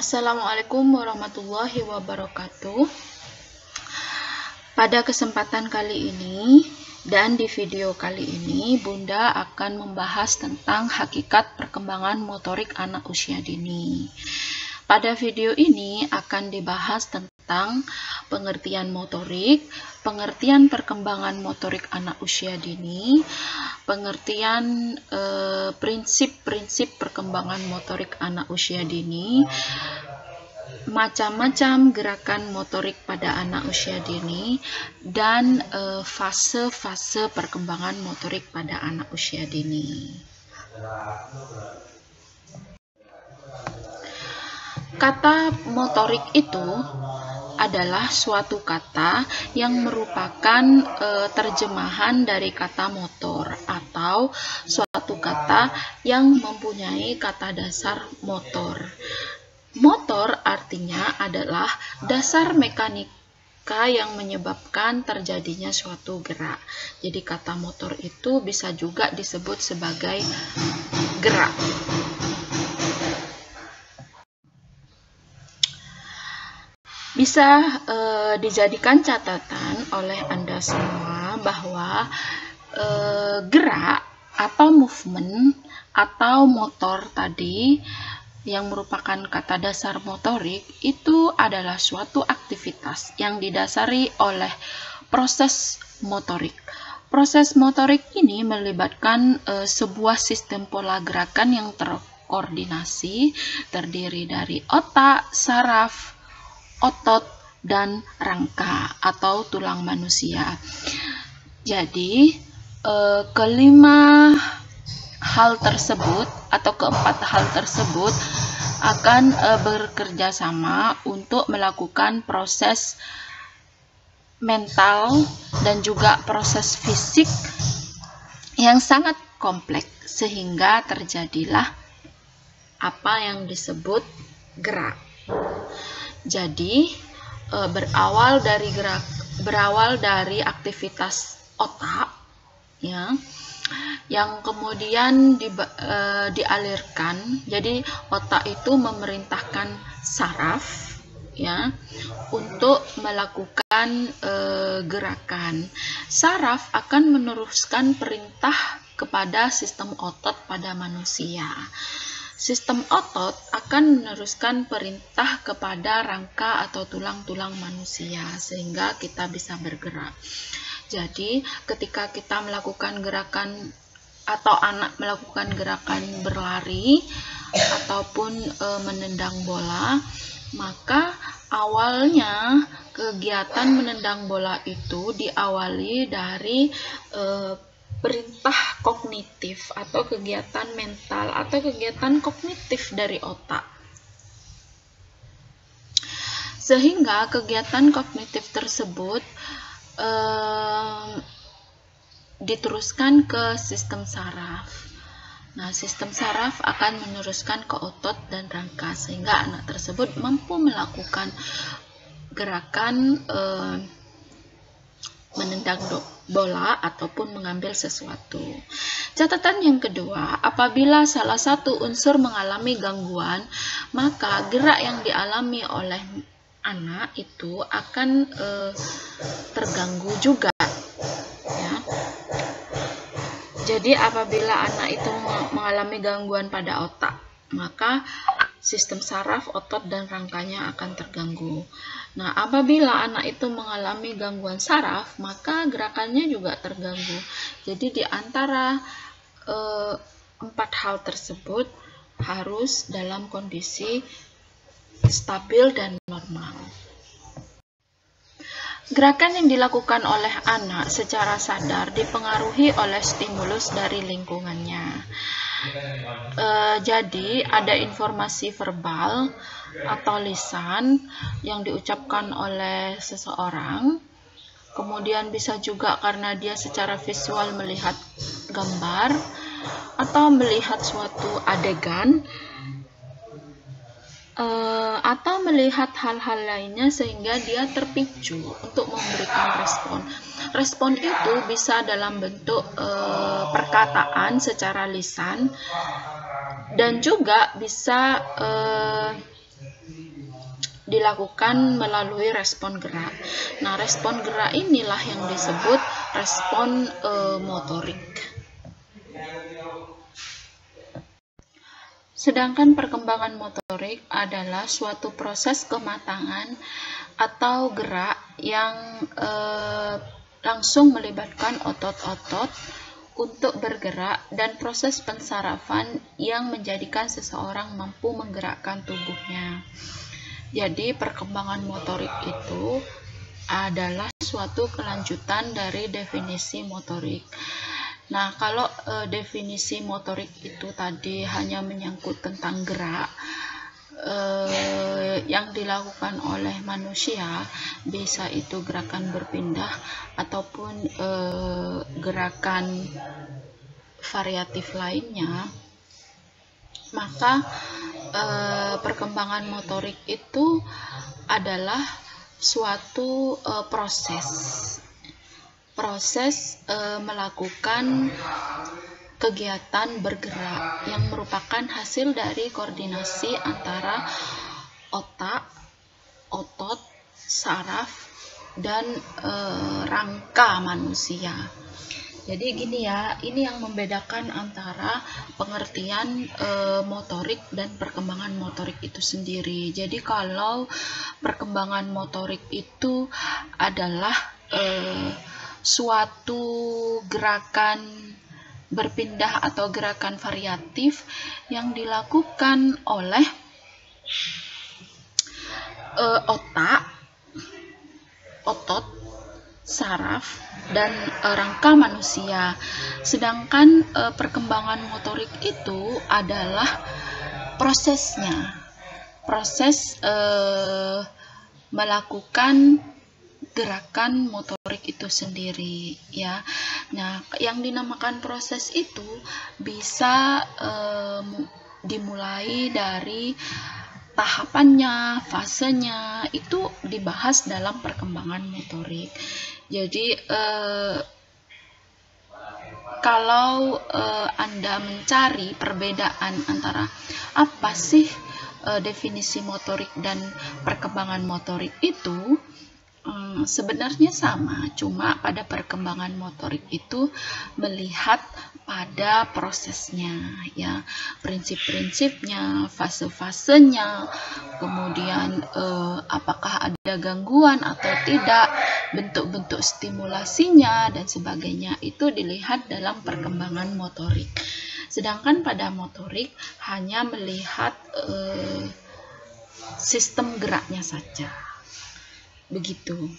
Assalamualaikum warahmatullahi wabarakatuh. Pada kesempatan kali ini dan di video kali ini, Bunda akan membahas tentang hakikat perkembangan motorik anak usia dini. Pada video ini akan dibahas tentang pengertian motorik, pengertian perkembangan motorik anak usia dini, pengertian prinsip-prinsip perkembangan motorik anak usia dini, macam-macam gerakan motorik pada anak usia dini, dan fase-fase perkembangan motorik pada anak usia dini. Kata motorik itu adalah suatu kata yang merupakan terjemahan dari kata motor atau suatu kata yang mempunyai kata dasar motor. Motor artinya adalah dasar mekanika yang menyebabkan terjadinya suatu gerak. Jadi kata motor itu bisa juga disebut sebagai gerak. Bisa dijadikan catatan oleh Anda semua bahwa gerak atau movement atau motor tadi yang merupakan kata dasar motorik itu adalah suatu aktivitas yang didasari oleh proses motorik. Proses motorik ini melibatkan sebuah sistem pola gerakan yang terkoordinasi, terdiri dari otak, saraf, otot, dan rangka atau tulang manusia. Jadi kelima hal tersebut atau keempat hal tersebut akan bekerja sama untuk melakukan proses mental dan juga proses fisik yang sangat kompleks sehingga terjadilah apa yang disebut gerak. Jadi berawal dari aktivitas otak ya, yang kemudian dialirkan. Jadi otak itu memerintahkan saraf ya untuk melakukan gerakan. Saraf akan meneruskan perintah kepada sistem otot pada manusia. Sistem otot akan meneruskan perintah kepada rangka atau tulang-tulang manusia sehingga kita bisa bergerak. Jadi ketika kita melakukan gerakan atau anak melakukan gerakan berlari ataupun menendang bola, maka awalnya kegiatan menendang bola itu diawali dari perintah kognitif atau kegiatan mental atau kegiatan kognitif dari otak. Sehingga kegiatan kognitif tersebut diteruskan ke sistem saraf. Nah, sistem saraf akan meneruskan ke otot dan rangka sehingga anak tersebut mampu melakukan gerakan menendang bola ataupun mengambil sesuatu. Catatan yang kedua, apabila salah satu unsur mengalami gangguan, maka gerak yang dialami oleh anak itu akan terganggu juga. Ya. Jadi apabila anak itu mengalami gangguan pada otak, maka sistem saraf, otot, dan rangkanya akan terganggu. Nah, apabila anak itu mengalami gangguan saraf, maka gerakannya juga terganggu. Jadi di antara empat hal tersebut harus dalam kondisi stabil dan normal. Gerakan yang dilakukan oleh anak secara sadar dipengaruhi oleh stimulus dari lingkungannya. Jadi ada informasi verbal atau lisan yang diucapkan oleh seseorang, kemudian bisa juga karena dia secara visual melihat gambar atau melihat suatu adegan atau melihat hal-hal lainnya sehingga dia terpicu untuk memberikan respon. Respon itu bisa dalam bentuk perkataan secara lisan dan juga bisa dilakukan melalui respon gerak. Nah, respon gerak inilah yang disebut respon motorik. Sedangkan perkembangan motorik adalah suatu proses kematangan atau gerak yang langsung melibatkan otot-otot untuk bergerak dan proses pensarafan yang menjadikan seseorang mampu menggerakkan tubuhnya. Jadi perkembangan motorik itu adalah suatu kelanjutan dari definisi motorik. Nah, kalau definisi motorik itu tadi hanya menyangkut tentang gerak yang dilakukan oleh manusia, bisa itu gerakan berpindah ataupun gerakan variatif lainnya, maka perkembangan motorik itu adalah suatu proses melakukan kegiatan bergerak yang merupakan hasil dari koordinasi antara otak, otot, saraf, dan rangka manusia. Jadi gini ya, ini yang membedakan antara pengertian motorik dan perkembangan motorik itu sendiri. Jadi kalau perkembangan motorik itu adalah suatu gerakan berpindah atau gerakan variatif yang dilakukan oleh otak, otot, saraf, dan rangka manusia. Sedangkan perkembangan motorik itu adalah prosesnya, proses melakukan gerakan motorik itu sendiri, ya. Nah, yang dinamakan proses itu bisa dimulai dari tahapannya, fasenya, itu dibahas dalam perkembangan motorik. Jadi kalau Anda mencari perbedaan antara apa sih definisi motorik dan perkembangan motorik itu, sebenarnya sama, cuma pada perkembangan motorik itu melihat pada prosesnya, ya, prinsip-prinsipnya, fase-fasenya, kemudian apakah ada gangguan atau tidak, bentuk-bentuk stimulasinya dan sebagainya, itu dilihat dalam perkembangan motorik. Sedangkan pada motorik hanya melihat sistem geraknya saja. Begitu.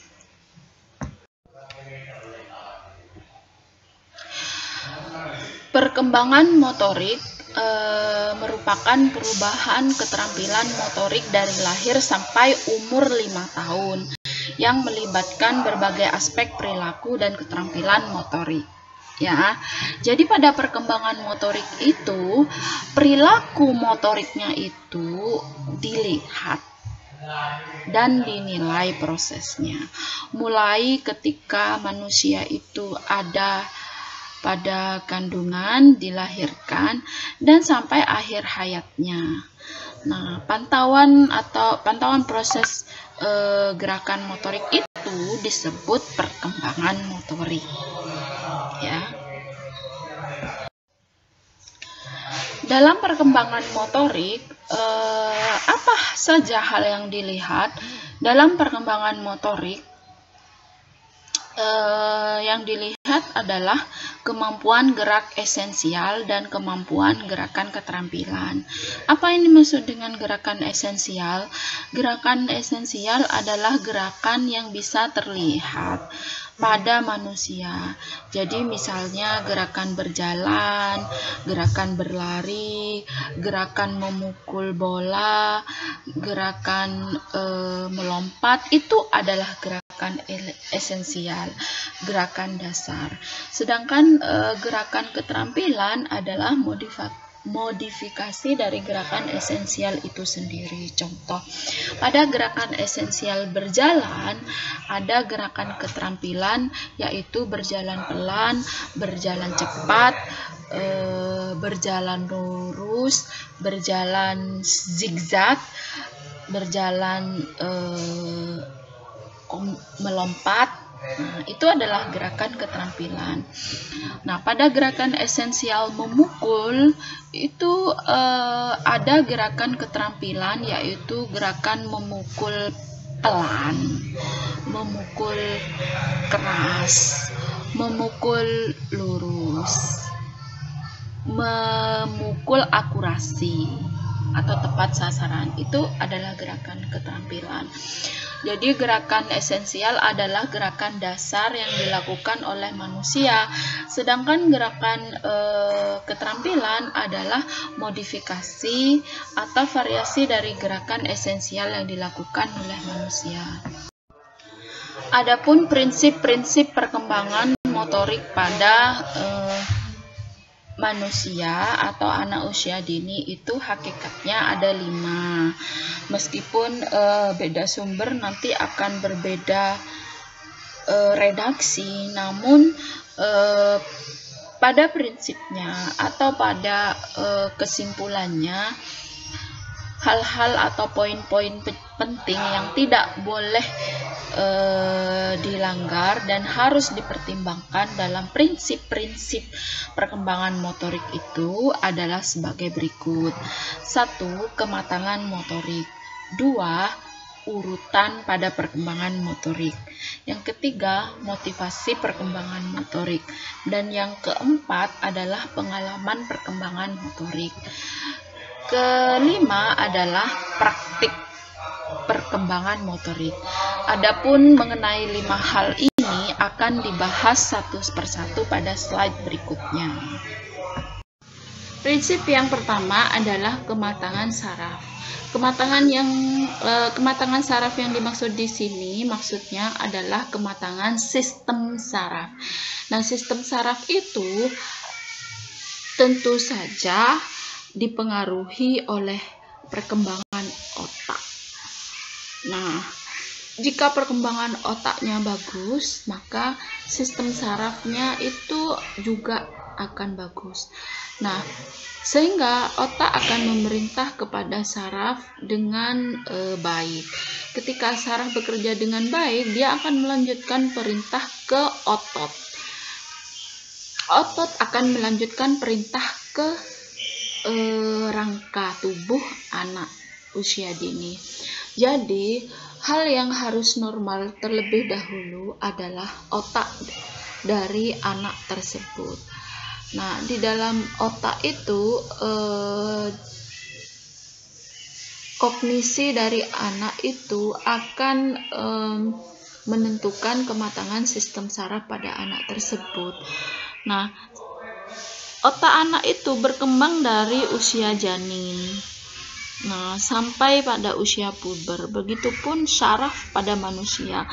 Perkembangan motorik merupakan perubahan keterampilan motorik dari lahir sampai umur 5 tahun yang melibatkan berbagai aspek perilaku dan keterampilan motorik. Ya, jadi pada perkembangan motorik itu perilaku motoriknya itu dilihat dan dinilai prosesnya, mulai ketika manusia itu ada pada kandungan, dilahirkan, dan sampai akhir hayatnya. Nah, pantauan proses gerakan motorik itu disebut perkembangan motorik, ya. Dalam perkembangan motorik, apa saja hal yang dilihat dalam perkembangan motorik? Yang dilihat adalah kemampuan gerak esensial dan kemampuan gerakan keterampilan. Apa ini maksud dengan gerakan esensial? Gerakan esensial adalah gerakan yang bisa terlihat pada manusia. Jadi misalnya gerakan berjalan, gerakan berlari, gerakan memukul bola, gerakan melompat, itu adalah gerakan esensial, gerakan dasar. Sedangkan gerakan keterampilan adalah modifikasi dari gerakan esensial itu sendiri. Contoh, pada gerakan esensial berjalan, ada gerakan keterampilan yaitu berjalan pelan, berjalan cepat, berjalan lurus, berjalan zigzag, berjalan melompat. Nah, itu adalah gerakan keterampilan. Nah, pada gerakan esensial memukul itu ada gerakan keterampilan, yaitu gerakan memukul pelan, memukul keras, memukul lurus, memukul akurasi atau tepat sasaran. Itu adalah gerakan keterampilan. Jadi gerakan esensial adalah gerakan dasar yang dilakukan oleh manusia, sedangkan gerakan keterampilan adalah modifikasi atau variasi dari gerakan esensial yang dilakukan oleh manusia. Adapun prinsip-prinsip perkembangan motorik pada manusia atau anak usia dini itu hakikatnya ada 5. Meskipun beda sumber nanti akan berbeda redaksi, namun pada prinsipnya atau pada kesimpulannya, hal-hal atau poin-poin penting yang tidak boleh dilanggar dan harus dipertimbangkan dalam prinsip-prinsip perkembangan motorik itu adalah sebagai berikut. 1. Kematangan motorik. 2. Urutan pada perkembangan motorik. Yang ketiga, motivasi perkembangan motorik. Dan yang keempat adalah pengalaman perkembangan motorik. Kelima adalah praktik perkembangan motorik. Adapun mengenai 5 hal ini akan dibahas satu persatu pada slide berikutnya. Prinsip yang pertama adalah kematangan saraf. Kematangan saraf yang dimaksud di sini maksudnya adalah kematangan sistem saraf. Nah, sistem saraf itu tentu saja dipengaruhi oleh perkembangan otak. Nah, jika perkembangan otaknya bagus, maka sistem sarafnya itu juga akan bagus. Nah, sehingga otak akan memerintah kepada saraf dengan baik. Ketika saraf bekerja dengan baik, dia akan melanjutkan perintah ke otot. Otot akan melanjutkan perintah ke rangka tubuh anak usia dini. Jadi, hal yang harus normal terlebih dahulu adalah otak dari anak tersebut. Nah, di dalam otak itu kognisi dari anak itu akan menentukan kematangan sistem saraf pada anak tersebut. Nah, otak anak itu berkembang dari usia janin, nah, sampai pada usia puber. Begitupun saraf pada manusia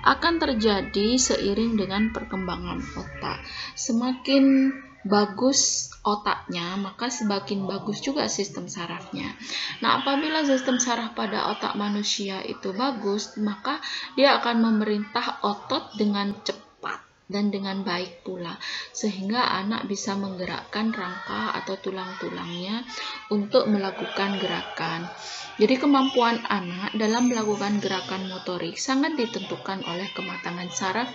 akan terjadi seiring dengan perkembangan otak. Semakin bagus otaknya, maka semakin bagus juga sistem sarafnya. Nah, apabila sistem saraf pada otak manusia itu bagus, maka dia akan memerintah otot dengan cepat dan dengan baik pula, sehingga anak bisa menggerakkan rangka atau tulang-tulangnya untuk melakukan gerakan. Jadi kemampuan anak dalam melakukan gerakan motorik sangat ditentukan oleh kematangan saraf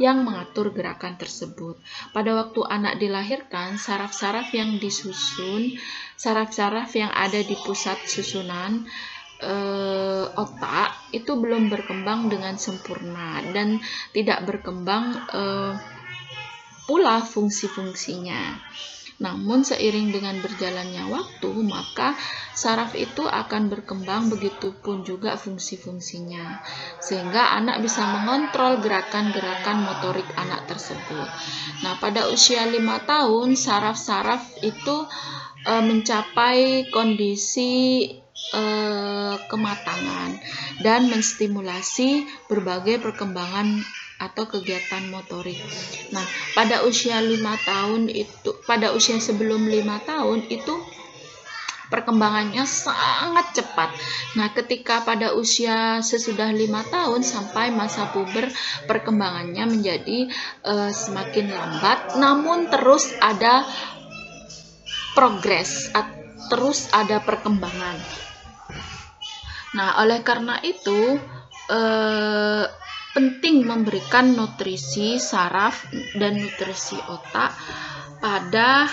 yang mengatur gerakan tersebut. Pada waktu anak dilahirkan, saraf-saraf yang disusun, saraf-saraf yang ada di pusat susunan otak itu belum berkembang dengan sempurna dan tidak berkembang pula fungsi-fungsinya. Namun seiring dengan berjalannya waktu, maka saraf itu akan berkembang, begitupun juga fungsi-fungsinya, sehingga anak bisa mengontrol gerakan-gerakan motorik anak tersebut. Nah, pada usia 5 tahun, saraf-saraf itu mencapai kondisi kematangan dan menstimulasi berbagai perkembangan atau kegiatan motorik. Nah, pada usia 5 tahun itu, pada usia sebelum 5 tahun itu perkembangannya sangat cepat. Nah, ketika pada usia sesudah 5 tahun sampai masa puber, perkembangannya menjadi semakin lambat, namun terus ada progres, terus ada perkembangan. Nah, oleh karena itu penting memberikan nutrisi saraf dan nutrisi otak pada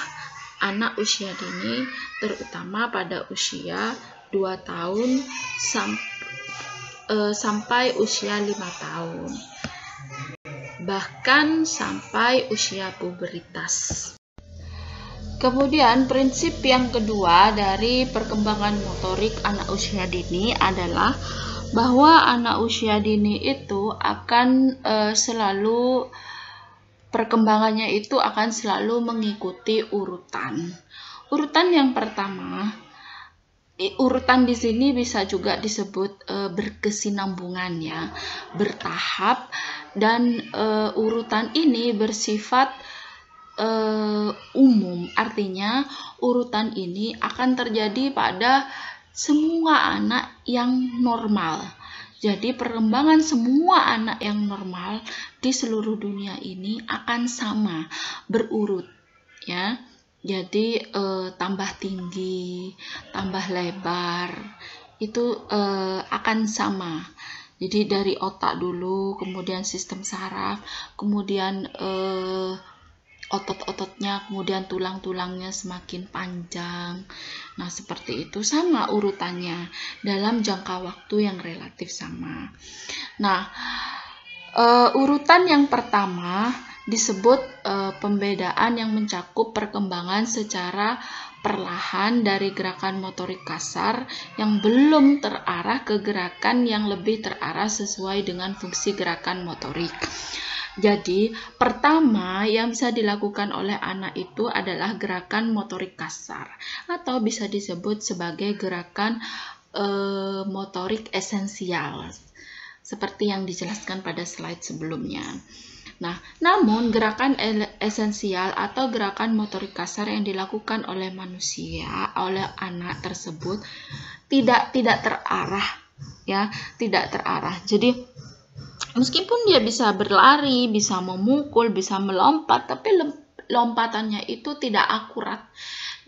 anak usia dini, terutama pada usia 2 tahun sampai usia 5 tahun, bahkan sampai usia pubertas. Kemudian prinsip yang kedua dari perkembangan motorik anak usia dini adalah bahwa anak usia dini itu akan perkembangannya itu akan selalu mengikuti urutan. Urutan yang pertama, urutan di sini bisa juga disebut berkesinambungan ya, bertahap, dan urutan ini bersifat umum, artinya urutan ini akan terjadi pada semua anak yang normal. Jadi perkembangan semua anak yang normal di seluruh dunia ini akan sama, berurut ya. Jadi tambah tinggi, tambah lebar, itu akan sama. Jadi dari otak dulu, kemudian sistem saraf, kemudian otot-ototnya, kemudian tulang-tulangnya semakin panjang. Nah, seperti itu, sama urutannya dalam jangka waktu yang relatif sama. Nah, urutan yang pertama disebut pembedaan yang mencakup perkembangan secara perlahan dari gerakan motorik kasar yang belum terarah ke gerakan yang lebih terarah sesuai dengan fungsi gerakan motorik. Jadi, pertama yang bisa dilakukan oleh anak itu adalah gerakan motorik kasar atau bisa disebut sebagai gerakan motorik esensial, seperti yang dijelaskan pada slide sebelumnya. Nah, namun gerakan esensial atau gerakan motorik kasar yang dilakukan oleh manusia, oleh anak tersebut tidak terarah ya, tidak terarah. Jadi meskipun dia bisa berlari, bisa memukul, bisa melompat, tapi lompatannya itu tidak akurat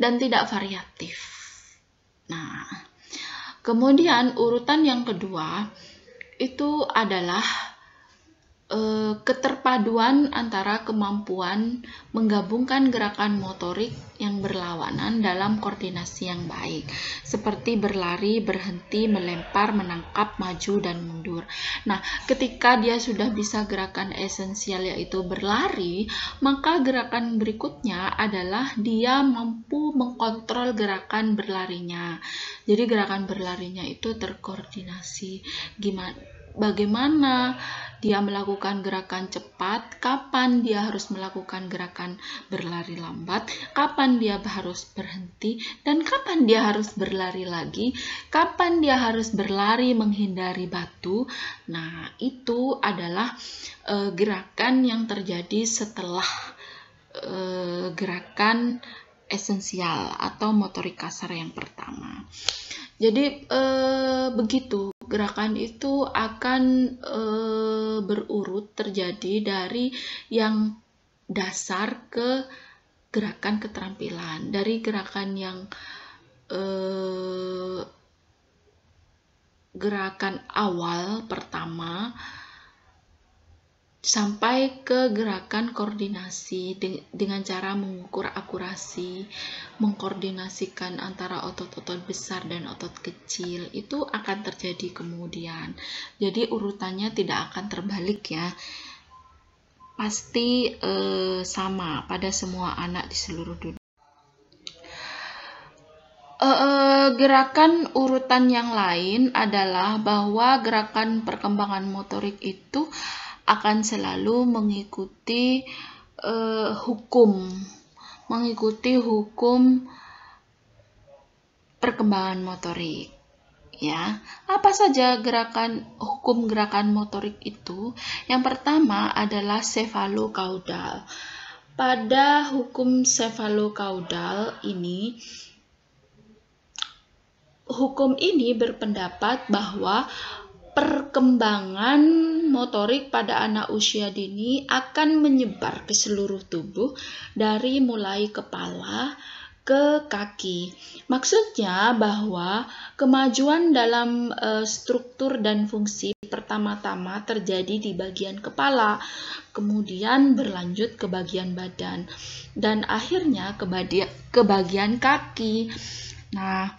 dan tidak variatif. Nah, kemudian urutan yang kedua itu adalah keterpaduan antara kemampuan menggabungkan gerakan motorik yang berlawanan dalam koordinasi yang baik, seperti berlari, berhenti, melempar, menangkap, maju, dan mundur. Nah, ketika dia sudah bisa gerakan esensial yaitu berlari, maka gerakan berikutnya adalah dia mampu mengkontrol gerakan berlarinya. Jadi gerakan berlarinya itu terkoordinasi. Bagaimana dia melakukan gerakan cepat, kapan dia harus melakukan gerakan berlari lambat, kapan dia harus berhenti, dan kapan dia harus berlari lagi, kapan dia harus berlari menghindari batu. Nah, itu adalah gerakan yang terjadi setelah gerakan esensial atau motorik kasar yang pertama. Jadi begitu, gerakan itu akan berurut terjadi dari yang dasar ke gerakan keterampilan, dari gerakan yang gerakan awal pertama sampai ke gerakan koordinasi dengan cara mengukur akurasi, mengkoordinasikan antara otot-otot besar dan otot kecil, itu akan terjadi kemudian. Jadi urutannya tidak akan terbalik ya, pasti sama pada semua anak di seluruh dunia. Gerakan urutan yang lain adalah bahwa gerakan perkembangan motorik itu akan selalu mengikuti hukum perkembangan motorik ya. Apa saja hukum gerakan motorik itu? Yang pertama adalah cephalocaudal. Pada hukum cephalocaudal ini, hukum ini berpendapat bahwa perkembangan motorik pada anak usia dini akan menyebar ke seluruh tubuh dari mulai kepala, ke kaki. Maksudnya bahwa kemajuan dalam struktur dan fungsi pertama-tama terjadi di bagian kepala, kemudian berlanjut ke bagian badan, dan akhirnya ke bagian kaki. Nah,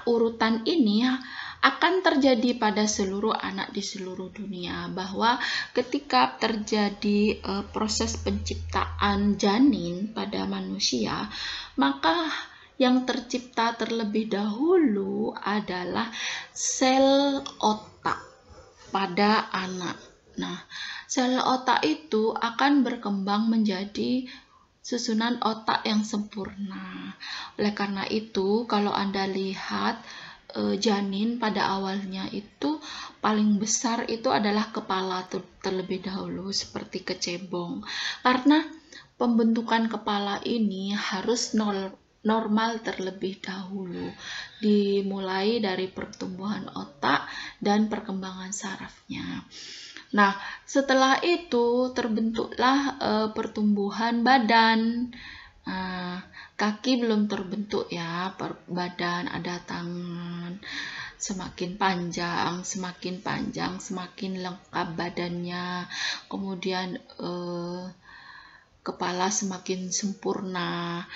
urutan ini akan terjadi pada seluruh anak di seluruh dunia, bahwa ketika terjadi proses penciptaan janin pada manusia, maka yang tercipta terlebih dahulu adalah sel otak pada anak. Nah, sel otak itu akan berkembang menjadi susunan otak yang sempurna. Oleh karena itu, kalau Anda lihat janin pada awalnya itu paling besar itu adalah kepala terlebih dahulu, seperti kecebong, karena pembentukan kepala ini harus normal terlebih dahulu, dimulai dari pertumbuhan otak dan perkembangan sarafnya. Nah, setelah itu terbentuklah pertumbuhan badan. Kaki belum terbentuk ya, badan, ada tangan, semakin panjang, semakin lengkap badannya, kemudian kepala semakin sempurna,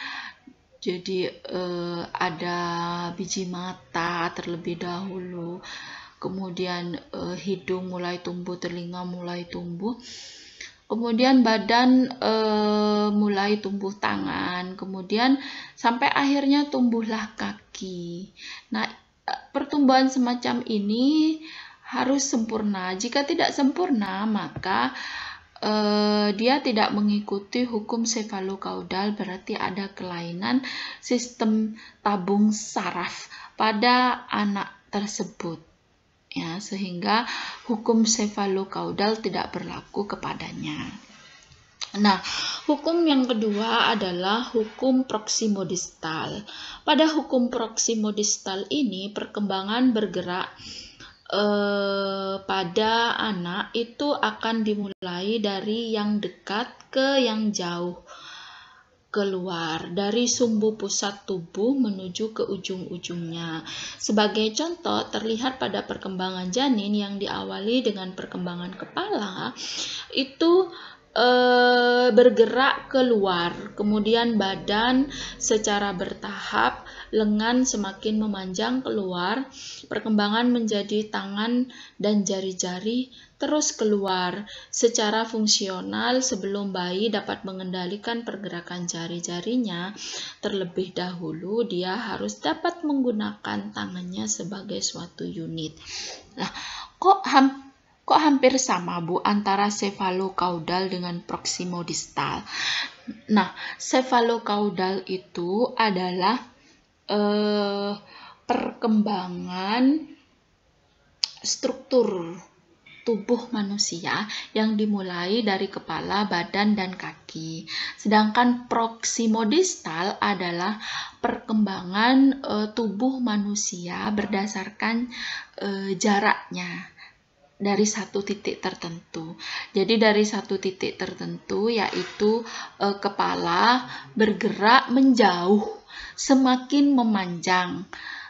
jadi ada biji mata terlebih dahulu, kemudian hidung mulai tumbuh, telinga mulai tumbuh, kemudian badan mulai tumbuh tangan, kemudian sampai akhirnya tumbuhlah kaki. Nah, pertumbuhan semacam ini harus sempurna. Jika tidak sempurna, maka dia tidak mengikuti hukum sefalokaudal, berarti ada kelainan sistem tabung saraf pada anak tersebut. Ya, sehingga hukum sefalokaudal tidak berlaku kepadanya. Nah, hukum yang kedua adalah hukum proksimodistal. Pada hukum proksimodistal ini, perkembangan bergerak pada anak itu akan dimulai dari yang dekat ke yang jauh keluar, dari sumbu pusat tubuh menuju ke ujung-ujungnya. Sebagai contoh, terlihat pada perkembangan janin yang diawali dengan perkembangan kepala, itu bergerak keluar, kemudian badan secara bertahap, lengan semakin memanjang keluar, perkembangan menjadi tangan dan jari-jari terus keluar secara fungsional. Sebelum bayi dapat mengendalikan pergerakan jari-jarinya, terlebih dahulu dia harus dapat menggunakan tangannya sebagai suatu unit. Nah, kok hampir sama, Bu, antara sefalokaudal dengan proksimodistal? Nah, sefalokaudal itu adalah perkembangan struktur tubuh manusia yang dimulai dari kepala, badan, dan kaki. Sedangkan proksimodistal adalah perkembangan tubuh manusia berdasarkan jaraknya dari satu titik tertentu. Jadi dari satu titik tertentu, yaitu kepala, bergerak menjauh, semakin memanjang.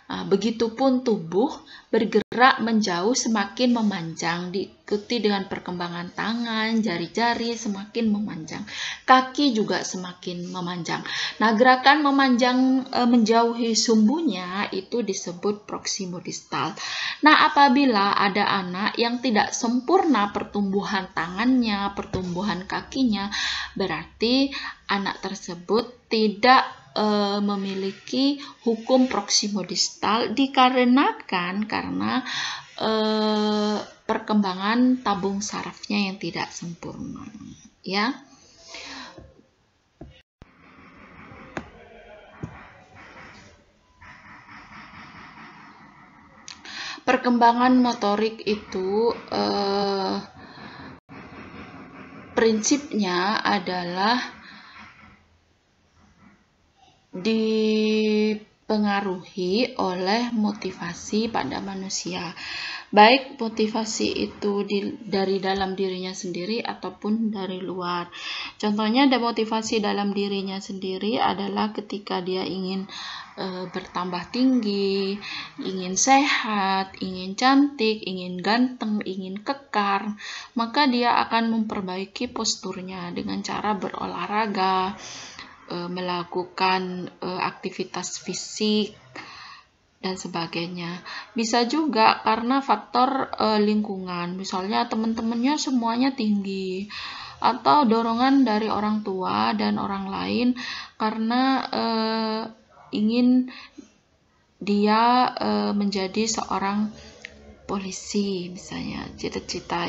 Begitupun tubuh bergerak menjauh, semakin memanjang, diikuti dengan perkembangan tangan, jari-jari semakin memanjang, kaki juga semakin memanjang. Nah, gerakan memanjang menjauhi sumbunya itu disebut proksimodistal. Nah, apabila ada anak yang tidak sempurna pertumbuhan tangannya, pertumbuhan kakinya, berarti anak tersebut tidak memiliki hukum proksimodistal, dikarenakan karena perkembangan tabung sarafnya yang tidak sempurna, ya. Perkembangan motorik itu prinsipnya adalah dipengaruhi oleh motivasi pada manusia, baik motivasi itu dari dalam dirinya sendiri ataupun dari luar. Contohnya, ada motivasi dalam dirinya sendiri adalah ketika dia ingin bertambah tinggi, ingin sehat, ingin cantik, ingin ganteng, ingin kekar, maka dia akan memperbaiki posturnya dengan cara berolahraga, melakukan aktivitas fisik, dan sebagainya. Bisa juga karena faktor lingkungan, misalnya teman-temannya semuanya tinggi, atau dorongan dari orang tua dan orang lain karena ingin dia menjadi seorang polisi, misalnya cita-cita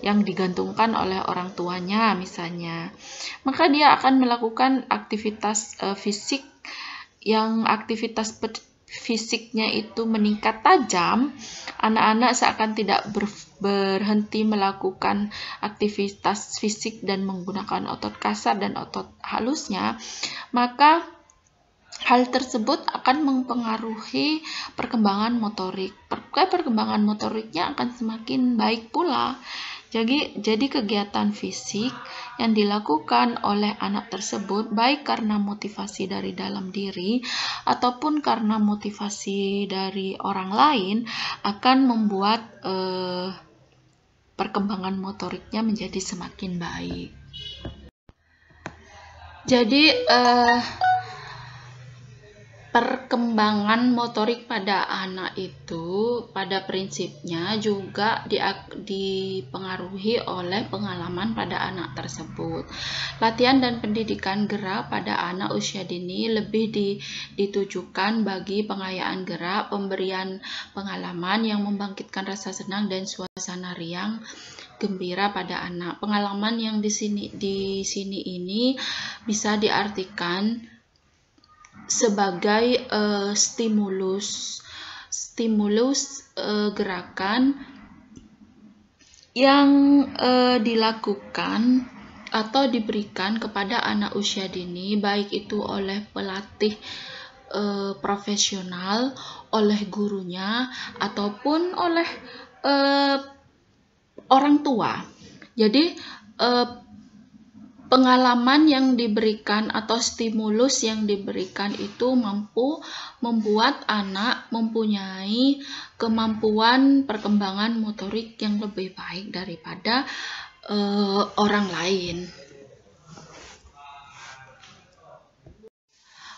yang digantungkan oleh orang tuanya misalnya, maka dia akan melakukan aktivitas fisik yang aktivitas fisiknya itu meningkat tajam. Anak-anak seakan tidak berhenti melakukan aktivitas fisik dan menggunakan otot kasar dan otot halusnya, maka hal tersebut akan mempengaruhi perkembangan motorik. Perkembangan motoriknya akan semakin baik pula. Jadi kegiatan fisik yang dilakukan oleh anak tersebut, baik karena motivasi dari dalam diri ataupun karena motivasi dari orang lain, akan membuat perkembangan motoriknya menjadi semakin baik. Jadi perkembangan motorik pada anak itu pada prinsipnya juga dipengaruhi oleh pengalaman pada anak tersebut. Latihan dan pendidikan gerak pada anak usia dini lebih ditujukan bagi pengayaan gerak, pemberian pengalaman yang membangkitkan rasa senang dan suasana riang gembira pada anak. Pengalaman yang di sini ini bisa diartikan sebagai stimulus gerakan yang dilakukan atau diberikan kepada anak usia dini, baik itu oleh pelatih profesional, oleh gurunya, ataupun oleh orang tua. Jadi pengalaman yang diberikan atau stimulus yang diberikan itu mampu membuat anak mempunyai kemampuan perkembangan motorik yang lebih baik daripada orang lain.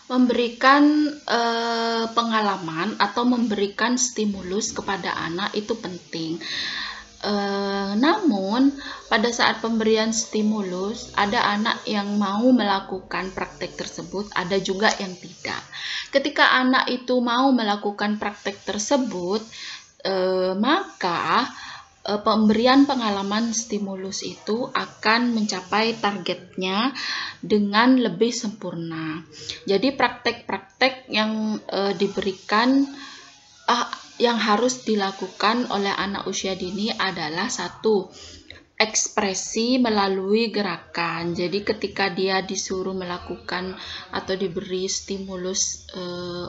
Memberikan pengalaman atau memberikan stimulus kepada anak itu penting. Namun pada saat pemberian stimulus, ada anak yang mau melakukan praktek tersebut, ada juga yang tidak. Ketika anak itu mau melakukan praktek tersebut, maka pemberian pengalaman stimulus itu akan mencapai targetnya dengan lebih sempurna. Jadi praktek-praktek yang diberikan yang harus dilakukan oleh anak usia dini adalah 1. Ekspresi melalui gerakan. Jadi ketika dia disuruh melakukan atau diberi stimulus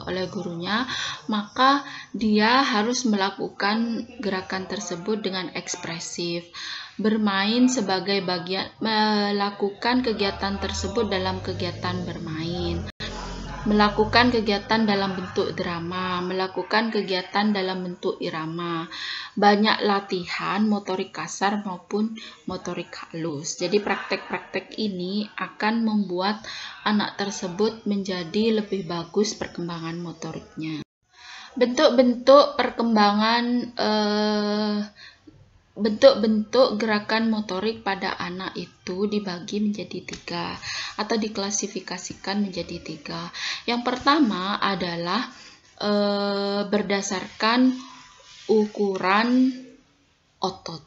oleh gurunya, maka dia harus melakukan gerakan tersebut dengan ekspresif. Bermain sebagai bagian, melakukan kegiatan tersebut dalam kegiatan bermain. Melakukan kegiatan dalam bentuk drama, melakukan kegiatan dalam bentuk irama, banyak latihan motorik kasar maupun motorik halus. Jadi praktek-praktek ini akan membuat anak tersebut menjadi lebih bagus perkembangan motoriknya. Bentuk-bentuk perkembangan bentuk-bentuk gerakan motorik pada anak itu dibagi menjadi 3 atau diklasifikasikan menjadi 3. Yang pertama adalah berdasarkan ukuran otot.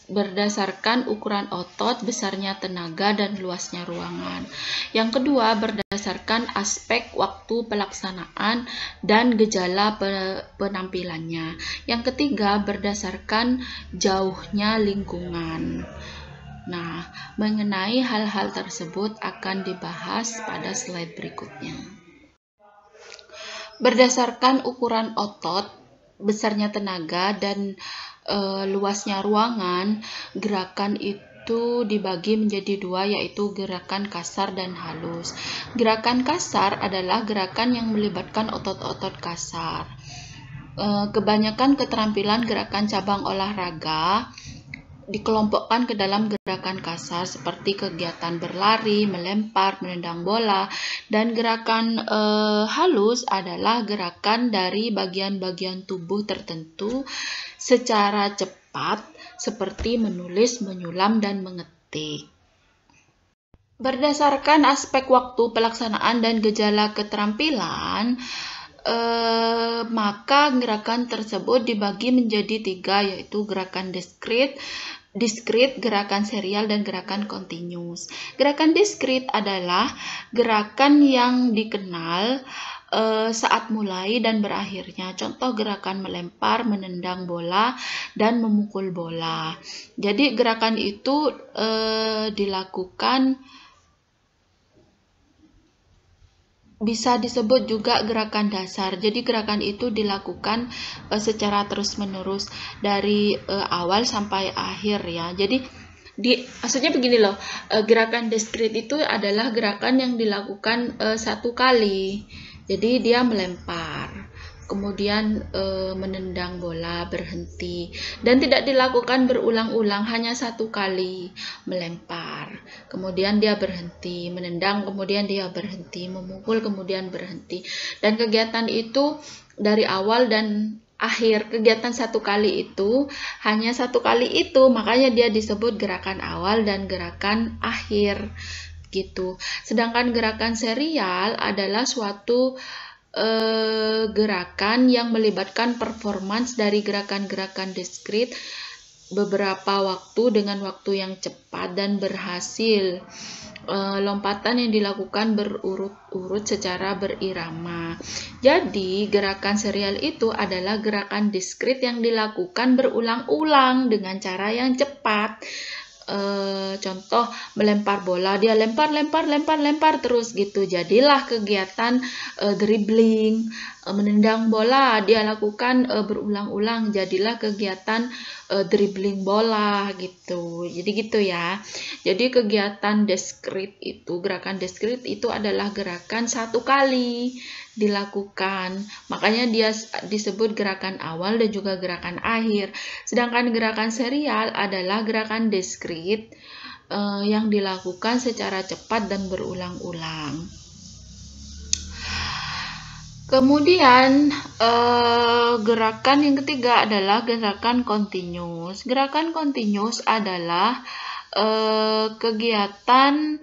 Berdasarkan ukuran otot, besarnya tenaga, dan luasnya ruangan. Yang kedua, berdasarkan aspek waktu pelaksanaan dan gejala penampilannya. Yang ketiga, berdasarkan jauhnya lingkungan. Nah, mengenai hal-hal tersebut akan dibahas pada slide berikutnya. Berdasarkan ukuran otot, besarnya tenaga, dan luasnya ruangan, gerakan itu dibagi menjadi dua, yaitu gerakan kasar dan halus. Gerakan kasar adalah gerakan yang melibatkan otot-otot kasar. Kebanyakan keterampilan gerakan cabang olahraga dikelompokkan ke dalam gerakan kasar seperti kegiatan berlari, melempar, menendang bola, dan gerakan halus adalah gerakan dari bagian-bagian tubuh tertentu secara cepat seperti menulis, menyulam, dan mengetik. Berdasarkan aspek waktu pelaksanaan dan gejala keterampilan, maka gerakan tersebut dibagi menjadi tiga, yaitu gerakan diskrit, gerakan serial, dan gerakan kontinus. Gerakan diskrit adalah gerakan yang dikenal saat mulai dan berakhirnya. Contoh gerakan melempar, menendang bola, dan memukul bola. Jadi gerakan itu dilakukan, bisa disebut juga gerakan dasar. Jadi gerakan itu dilakukan secara terus-menerus dari awal sampai akhir ya. Jadi maksudnya begini loh, gerakan diskrit itu adalah gerakan yang dilakukan satu kali. Jadi dia melempar, kemudian menendang bola, berhenti, dan tidak dilakukan berulang-ulang, hanya satu kali melempar, kemudian dia berhenti, menendang, kemudian dia berhenti, memukul, kemudian berhenti. Dan kegiatan itu dari awal dan akhir, kegiatan satu kali itu hanya satu kali itu, makanya dia disebut gerakan awal dan gerakan akhir gitu. Sedangkan gerakan serial adalah suatu gerakan yang melibatkan performance dari gerakan-gerakan diskrit beberapa waktu dengan waktu yang cepat dan berhasil. Lompatan yang dilakukan berurut-urut secara berirama. Jadi gerakan serial itu adalah gerakan diskrit yang dilakukan berulang-ulang dengan cara yang cepat. Contoh melempar bola, dia lempar terus gitu. Jadilah kegiatan dribbling. Menendang bola dia lakukan berulang-ulang, jadilah kegiatan dribbling bola gitu. Jadi gitu ya. Jadi kegiatan diskrit itu, gerakan diskrit itu adalah gerakan satu kali dilakukan. Makanya dia disebut gerakan awal dan juga gerakan akhir. Sedangkan gerakan serial adalah gerakan diskrit yang dilakukan secara cepat dan berulang-ulang. Kemudian gerakan yang ketiga adalah gerakan kontinus. Gerakan kontinus adalah kegiatan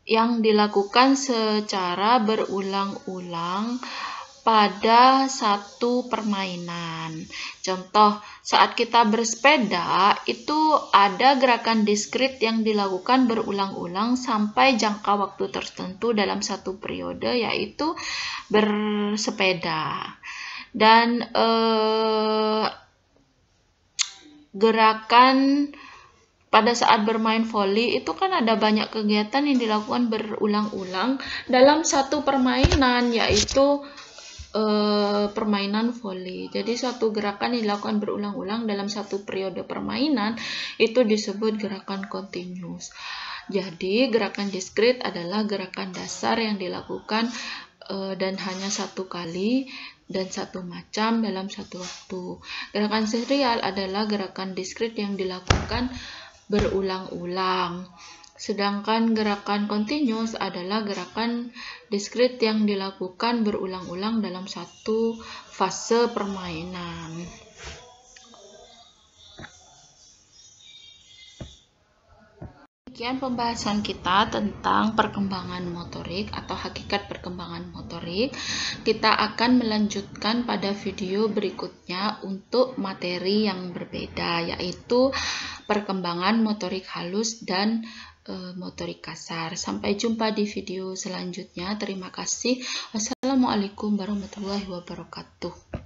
yang dilakukan secara berulang-ulang pada satu permainan. Contoh, saat kita bersepeda itu ada gerakan diskrit yang dilakukan berulang-ulang sampai jangka waktu tertentu dalam satu periode, yaitu bersepeda. Dan gerakan pada saat bermain voli itu kan ada banyak kegiatan yang dilakukan berulang-ulang dalam satu permainan, yaitu permainan voli. Jadi suatu gerakan yang dilakukan berulang-ulang dalam satu periode permainan itu disebut gerakan kontinus. Jadi gerakan diskrit adalah gerakan dasar yang dilakukan dan hanya satu kali dan satu macam dalam satu waktu. Gerakan serial adalah gerakan diskrit yang dilakukan berulang-ulang. Sedangkan gerakan kontinus adalah gerakan diskrit yang dilakukan berulang-ulang dalam satu fase permainan. Demikian pembahasan kita tentang perkembangan motorik atau hakikat perkembangan motorik. Kita akan melanjutkan pada video berikutnya untuk materi yang berbeda, yaitu perkembangan motorik halus dan motorik kasar. Sampai jumpa di video selanjutnya. Terima kasih. Wassalamualaikum warahmatullahi wabarakatuh.